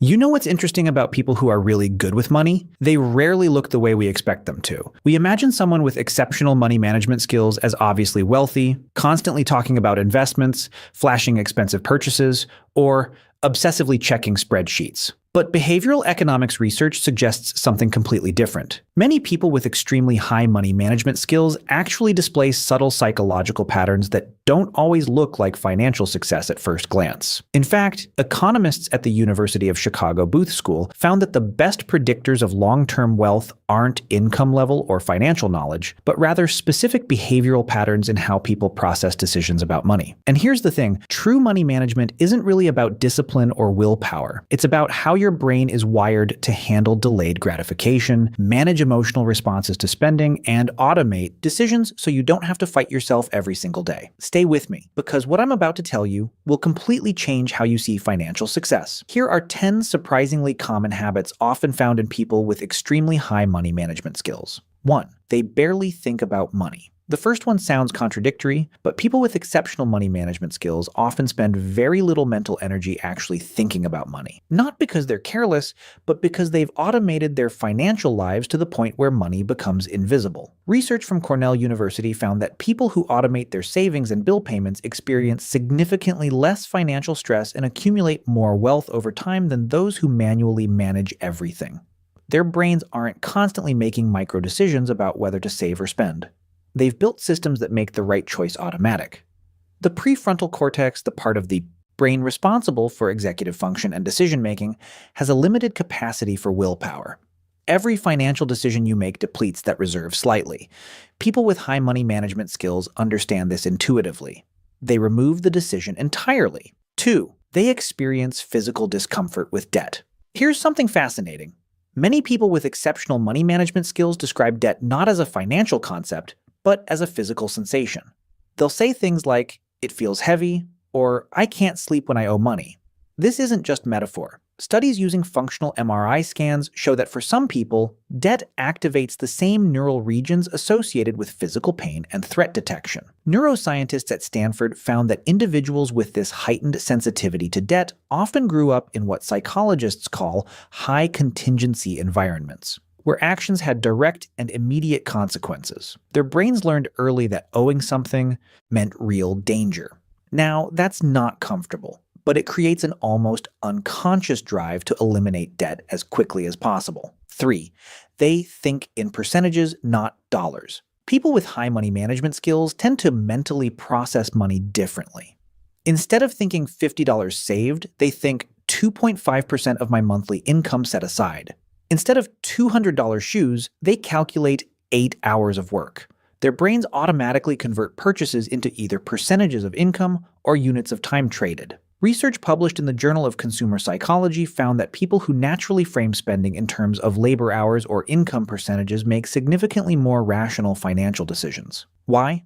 You know what's interesting about people who are really good with money? They rarely look the way we expect them to. We imagine someone with exceptional money management skills as obviously wealthy, constantly talking about investments, flashing expensive purchases, or obsessively checking spreadsheets. But behavioral economics research suggests something completely different. Many people with extremely high money management skills actually display subtle psychological patterns that don't always look like financial success at first glance. In fact, economists at the University of Chicago Booth School found that the best predictors of long-term wealth aren't income level or financial knowledge, but rather specific behavioral patterns in how people process decisions about money. And here's the thing, true money management isn't really about discipline or willpower. It's about how your brain is wired to handle delayed gratification, manage emotional responses to spending, and automate decisions so you don't have to fight yourself every single day. Stay with me, because what I'm about to tell you will completely change how you see financial success. Here are 10 surprisingly common habits often found in people with extremely high money management skills. 1. They barely think about money. The first one sounds contradictory, but people with exceptional money management skills often spend very little mental energy actually thinking about money. Not because they're careless, but because they've automated their financial lives to the point where money becomes invisible. Research from Cornell University found that people who automate their savings and bill payments experience significantly less financial stress and accumulate more wealth over time than those who manually manage everything. Their brains aren't constantly making micro decisions about whether to save or spend. They've built systems that make the right choice automatic. The prefrontal cortex, the part of the brain responsible for executive function and decision-making, has a limited capacity for willpower. Every financial decision you make depletes that reserve slightly. People with high money management skills understand this intuitively. They remove the decision entirely. 2. They experience physical discomfort with debt. Here's something fascinating. Many people with exceptional money management skills describe debt not as a financial concept, but as a physical sensation. They'll say things like, "It feels heavy," or "I can't sleep when I owe money." This isn't just metaphor. Studies using functional MRI scans show that for some people, debt activates the same neural regions associated with physical pain and threat detection. Neuroscientists at Stanford found that individuals with this heightened sensitivity to debt often grew up in what psychologists call high contingency environments, where actions had direct and immediate consequences. Their brains learned early that owing something meant real danger. Now, that's not comfortable, but it creates an almost unconscious drive to eliminate debt as quickly as possible. 3. They think in percentages, not dollars. People with high money management skills tend to mentally process money differently. Instead of thinking $50 saved, they think 2.5% of my monthly income set aside. Instead of $200 shoes, they calculate 8 hours of work. Their brains automatically convert purchases into either percentages of income or units of time traded. Research published in the Journal of Consumer Psychology found that people who naturally frame spending in terms of labor hours or income percentages make significantly more rational financial decisions. Why?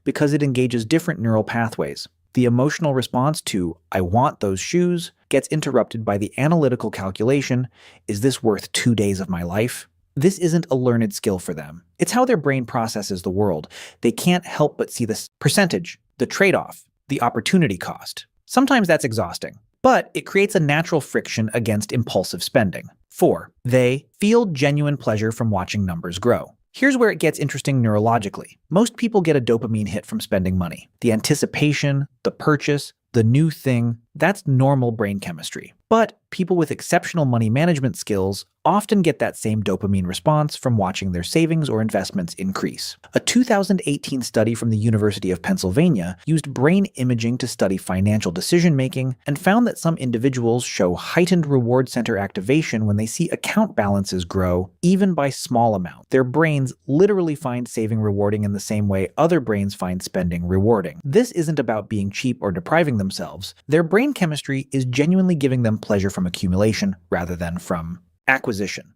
Because it engages different neural pathways. The emotional response to "I want those shoes" gets interrupted by the analytical calculation, "Is this worth 2 days of my life?" This isn't a learned skill for them. It's how their brain processes the world. They can't help but see the percentage, the trade-off, the opportunity cost. Sometimes that's exhausting, but it creates a natural friction against impulsive spending. 4. They feel genuine pleasure from watching numbers grow. Here's where it gets interesting neurologically. Most people get a dopamine hit from spending money. The anticipation, the purchase, the new thing, that's normal brain chemistry. But people with exceptional money management skills often get that same dopamine response from watching their savings or investments increase. A 2018 study from the University of Pennsylvania used brain imaging to study financial decision-making and found that some individuals show heightened reward center activation when they see account balances grow, even by small amounts. Their brains literally find saving rewarding in the same way other brains find spending rewarding. This isn't about being cheap or depriving themselves. Their brain chemistry is genuinely giving them pleasure from accumulation rather than from acquisition.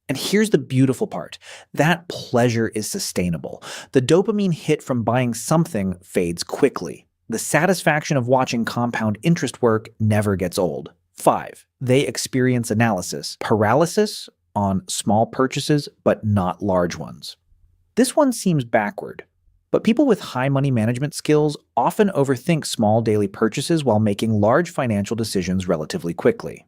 And here's the beautiful part. That pleasure is sustainable. The dopamine hit from buying something fades quickly. The satisfaction of watching compound interest work never gets old. 5. They experience analysis paralysis on small purchases, but not large ones. This one seems backward, but people with high money management skills often overthink small daily purchases while making large financial decisions relatively quickly.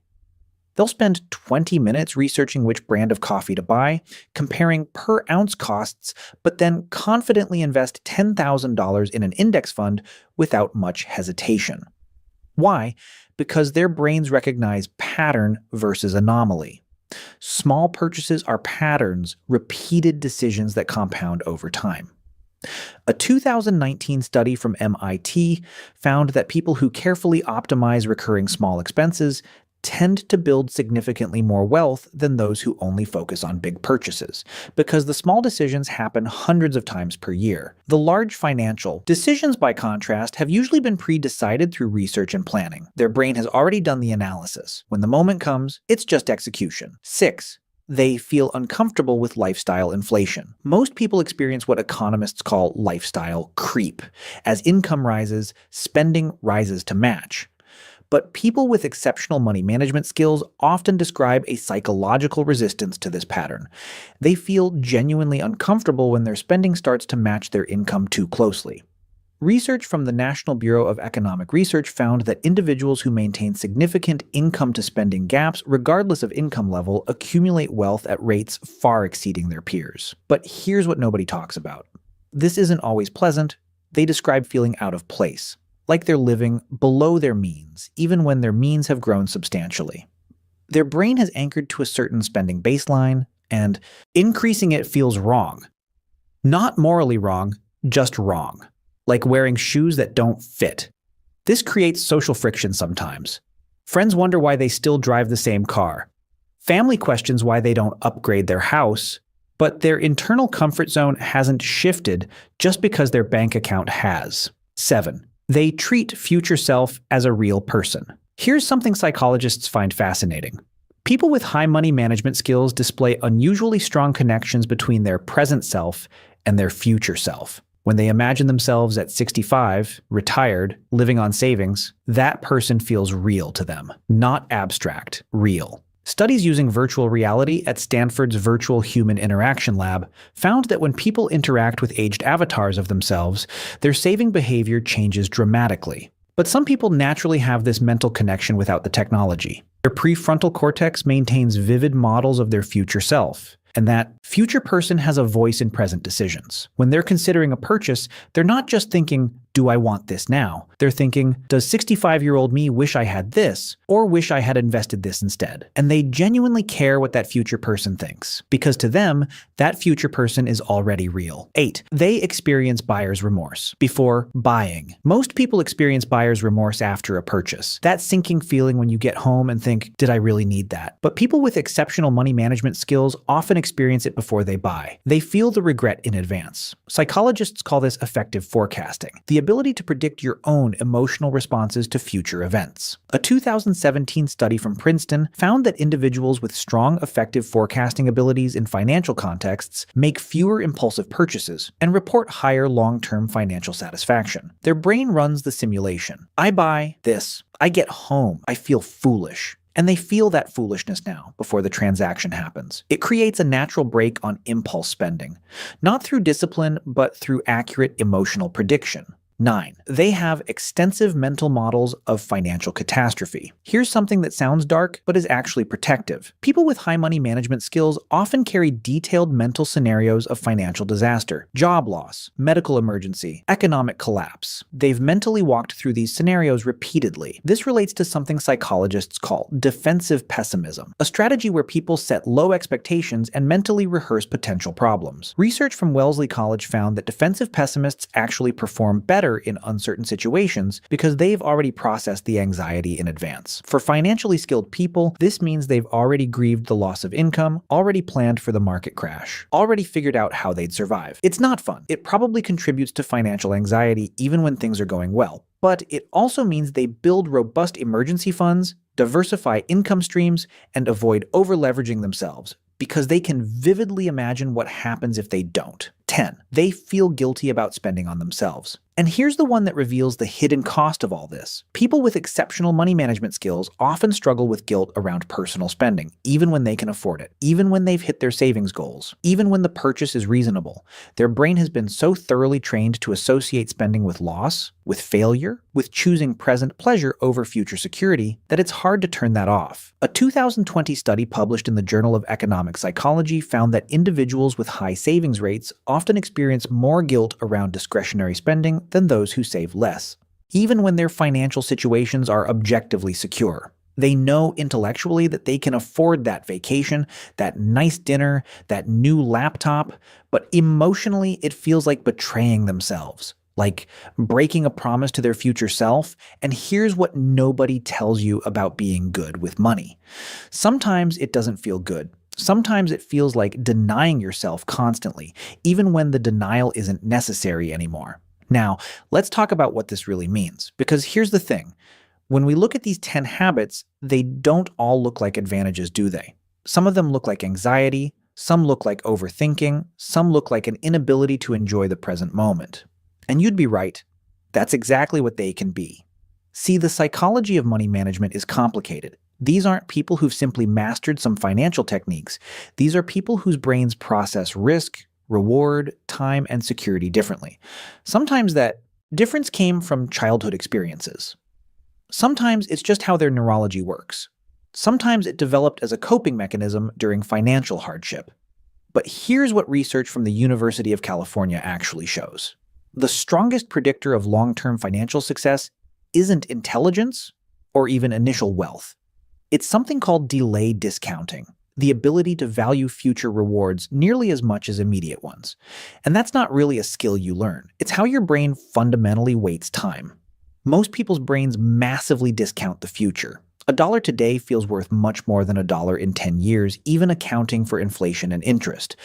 They'll spend 20 minutes researching which brand of coffee to buy, comparing per ounce costs, but then confidently invest $10,000 in an index fund without much hesitation. Why? Because their brains recognize pattern versus anomaly. Small purchases are patterns, repeated decisions that compound over time. A 2019 study from MIT found that people who carefully optimize recurring small expenses tend to build significantly more wealth than those who only focus on big purchases, because the small decisions happen hundreds of times per year. The large financial decisions, by contrast, have usually been pre-decided through research and planning. Their brain has already done the analysis. When the moment comes, it's just execution. 6. They feel uncomfortable with lifestyle inflation. Most people experience what economists call lifestyle creep. As income rises, spending rises to match. But people with exceptional money management skills often describe a psychological resistance to this pattern. They feel genuinely uncomfortable when their spending starts to match their income too closely. Research from the National Bureau of Economic Research found that individuals who maintain significant income-to-spending gaps, regardless of income level, accumulate wealth at rates far exceeding their peers. But here's what nobody talks about. This isn't always pleasant. They describe feeling out of place, like they're living below their means, even when their means have grown substantially. Their brain has anchored to a certain spending baseline, and increasing it feels wrong. Not morally wrong, just wrong. Like wearing shoes that don't fit. This creates social friction sometimes. Friends wonder why they still drive the same car. Family questions why they don't upgrade their house, but their internal comfort zone hasn't shifted just because their bank account has. 7. They treat future self as a real person. Here's something psychologists find fascinating. People with high money management skills display unusually strong connections between their present self and their future self. When they imagine themselves at 65, retired, living on savings, that person feels real to them, not abstract, real. Studies using virtual reality at Stanford's Virtual Human Interaction Lab found that when people interact with aged avatars of themselves, their saving behavior changes dramatically. But some people naturally have this mental connection without the technology. Their prefrontal cortex maintains vivid models of their future self, and that future person has a voice in present decisions. When they're considering a purchase, they're not just thinking, do I want this now? They're thinking, does 65-year-old me wish I had this, or wish I had invested this instead? And they genuinely care what that future person thinks, because to them, that future person is already real. 8. They experience buyer's remorse before buying. Most people experience buyer's remorse after a purchase. That sinking feeling when you get home and think, did I really need that? But people with exceptional money management skills often experience it before they buy. They feel the regret in advance. Psychologists call this effective forecasting, the ability to predict your own emotional responses to future events. A 2017 study from Princeton found that individuals with strong effective forecasting abilities in financial contexts make fewer impulsive purchases and report higher long-term financial satisfaction. Their brain runs the simulation. I buy this. I get home. I feel foolish. And they feel that foolishness now before the transaction happens. It creates a natural brake on impulse spending, not through discipline, but through accurate emotional prediction. 9. They have extensive mental models of financial catastrophe. Here's something that sounds dark, but is actually protective. People with high money management skills often carry detailed mental scenarios of financial disaster, job loss, medical emergency, economic collapse. They've mentally walked through these scenarios repeatedly. This relates to something psychologists call defensive pessimism, a strategy where people set low expectations and mentally rehearse potential problems. Research from Wellesley College found that defensive pessimists actually perform better in uncertain situations because they've already processed the anxiety in advance. For financially skilled people, this means they've already grieved the loss of income, already planned for the market crash, already figured out how they'd survive. It's not fun. It probably contributes to financial anxiety even when things are going well. But it also means they build robust emergency funds, diversify income streams, and avoid over-leveraging themselves, because they can vividly imagine what happens if they don't. 10. They feel guilty about spending on themselves. And here's the one that reveals the hidden cost of all this. People with exceptional money management skills often struggle with guilt around personal spending, even when they can afford it, even when they've hit their savings goals, even when the purchase is reasonable. Their brain has been so thoroughly trained to associate spending with loss, with failure, with choosing present pleasure over future security, that it's hard to turn that off. A 2020 study published in the Journal of Economic Psychology found that individuals with high savings rates often experience more guilt around discretionary spending than those who save less, even when their financial situations are objectively secure. They know intellectually that they can afford that vacation, that nice dinner, that new laptop, but emotionally it feels like betraying themselves, like breaking a promise to their future self. And here's what nobody tells you about being good with money. Sometimes it doesn't feel good. Sometimes it feels like denying yourself constantly, even when the denial isn't necessary anymore. Now, let's talk about what this really means, because here's the thing. When we look at these 10 habits, they don't all look like advantages, do they? Some of them look like anxiety, some look like overthinking, some look like an inability to enjoy the present moment. And you'd be right. That's exactly what they can be. See, the psychology of money management is complicated. These aren't people who've simply mastered some financial techniques. These are people whose brains process risk, reward, time, and security differently. Sometimes that difference came from childhood experiences. Sometimes it's just how their neurology works. Sometimes it developed as a coping mechanism during financial hardship. But here's what research from the University of California actually shows. The strongest predictor of long-term financial success isn't intelligence or even initial wealth. It's something called delayed discounting, the ability to value future rewards nearly as much as immediate ones. And that's not really a skill you learn. It's how your brain fundamentally weights time. Most people's brains massively discount the future. $1 today feels worth much more than $1 in 10 years, even accounting for inflation and interest.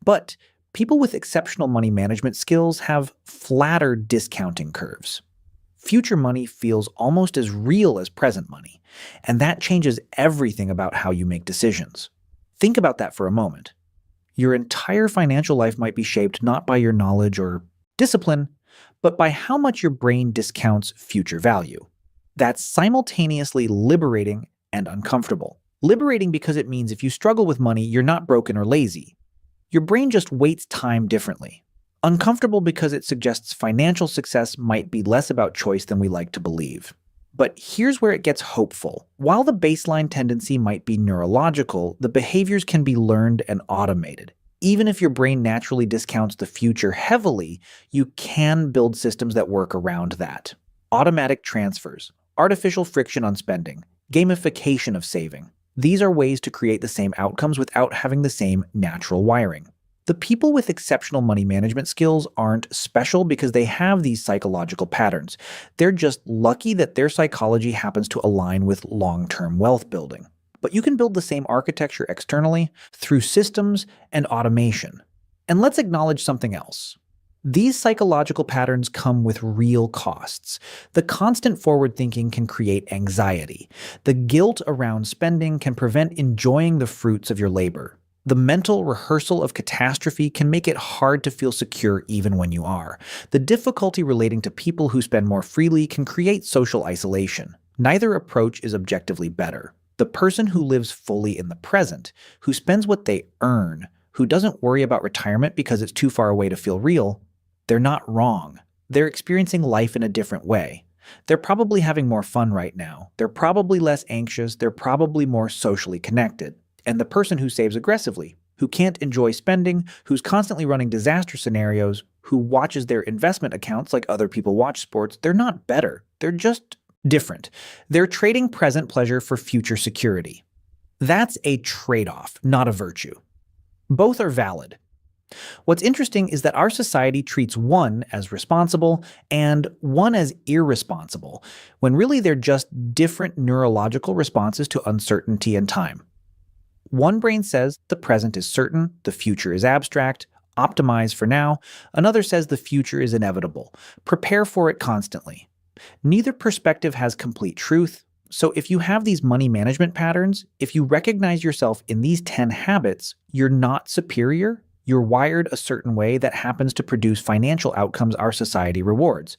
But people with exceptional money management skills have flatter discounting curves. Future money feels almost as real as present money, and that changes everything about how you make decisions. Think about that for a moment. Your entire financial life might be shaped not by your knowledge or discipline, but by how much your brain discounts future value. That's simultaneously liberating and uncomfortable. Liberating because it means if you struggle with money, you're not broken or lazy. Your brain just weights time differently. Uncomfortable because it suggests financial success might be less about choice than we like to believe. But here's where it gets hopeful. While the baseline tendency might be neurological, the behaviors can be learned and automated. Even if your brain naturally discounts the future heavily, you can build systems that work around that. Automatic transfers, artificial friction on spending, gamification of saving. These are ways to create the same outcomes without having the same natural wiring. The people with exceptional money management skills aren't special because they have these psychological patterns. They're just lucky that their psychology happens to align with long-term wealth building. But you can build the same architecture externally through systems and automation. And let's acknowledge something else. These psychological patterns come with real costs. The constant forward thinking can create anxiety. The guilt around spending can prevent enjoying the fruits of your labor. The mental rehearsal of catastrophe can make it hard to feel secure even when you are. The difficulty relating to people who spend more freely can create social isolation. Neither approach is objectively better. The person who lives fully in the present, who spends what they earn, who doesn't worry about retirement because it's too far away to feel real, they're not wrong. They're experiencing life in a different way. They're probably having more fun right now. They're probably less anxious. They're probably more socially connected. And the person who saves aggressively, who can't enjoy spending, who's constantly running disaster scenarios, who watches their investment accounts like other people watch sports, they're not better. They're just different. They're trading present pleasure for future security. That's a trade-off, not a virtue. Both are valid. What's interesting is that our society treats one as responsible and one as irresponsible, when really they're just different neurological responses to uncertainty and time. One brain says the present is certain, the future is abstract, optimize for now. Another says the future is inevitable, prepare for it constantly. Neither perspective has complete truth, so if you have these money management patterns, if you recognize yourself in these 10 habits, you're not superior, You're wired a certain way that happens to produce financial outcomes our society rewards.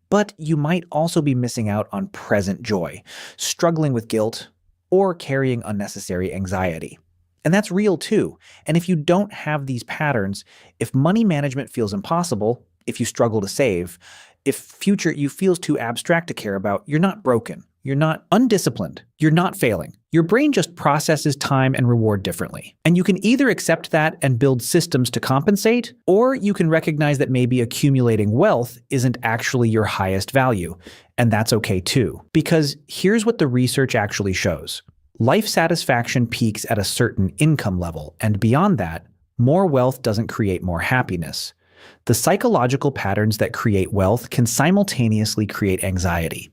But you might also be missing out on present joy, struggling with guilt, or carrying unnecessary anxiety. And that's real too. And if you don't have these patterns, if money management feels impossible, if you struggle to save, if future you feels too abstract to care about, you're not broken. You're not undisciplined. You're not failing. Your brain just processes time and reward differently. And you can either accept that and build systems to compensate, or you can recognize that maybe accumulating wealth isn't actually your highest value. And that's okay too. Because here's what the research actually shows. Life satisfaction peaks at a certain income level, and beyond that, more wealth doesn't create more happiness. The psychological patterns that create wealth can simultaneously create anxiety.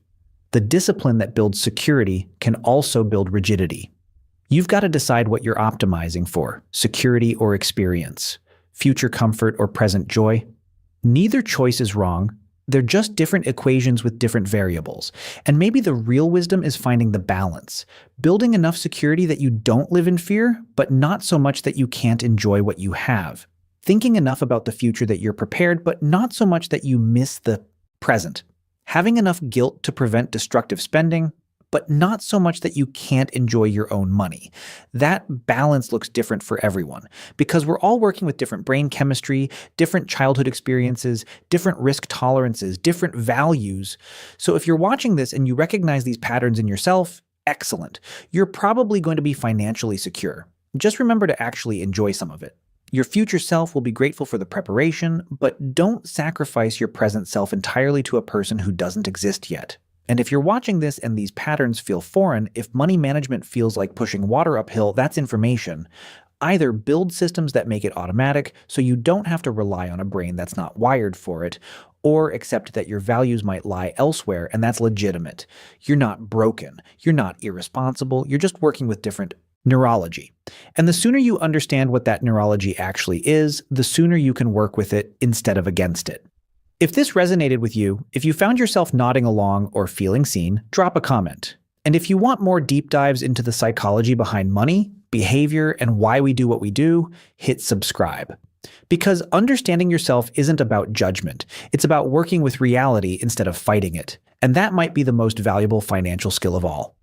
The discipline that builds security can also build rigidity. You've got to decide what you're optimizing for, security or experience, future comfort or present joy. Neither choice is wrong. They're just different equations with different variables. And maybe the real wisdom is finding the balance, building enough security that you don't live in fear, but not so much that you can't enjoy what you have. Thinking enough about the future that you're prepared, but not so much that you miss the present. Having enough guilt to prevent destructive spending, but not so much that you can't enjoy your own money. That balance looks different for everyone because we're all working with different brain chemistry, different childhood experiences, different risk tolerances, different values. So if you're watching this and you recognize these patterns in yourself, excellent. You're probably going to be financially secure. Just remember to actually enjoy some of it. Your future self will be grateful for the preparation, but don't sacrifice your present self entirely to a person who doesn't exist yet. And if you're watching this and these patterns feel foreign, if money management feels like pushing water uphill, that's information. Either build systems that make it automatic so you don't have to rely on a brain that's not wired for it, or accept that your values might lie elsewhere and that's legitimate. You're not broken. You're not irresponsible. You're just working with different neurology. And the sooner you understand what that neurology actually is, the sooner you can work with it instead of against it. If this resonated with you, if you found yourself nodding along or feeling seen, drop a comment. And if you want more deep dives into the psychology behind money, behavior, and why we do what we do, hit subscribe. Because understanding yourself isn't about judgment. It's about working with reality instead of fighting it. And that might be the most valuable financial skill of all.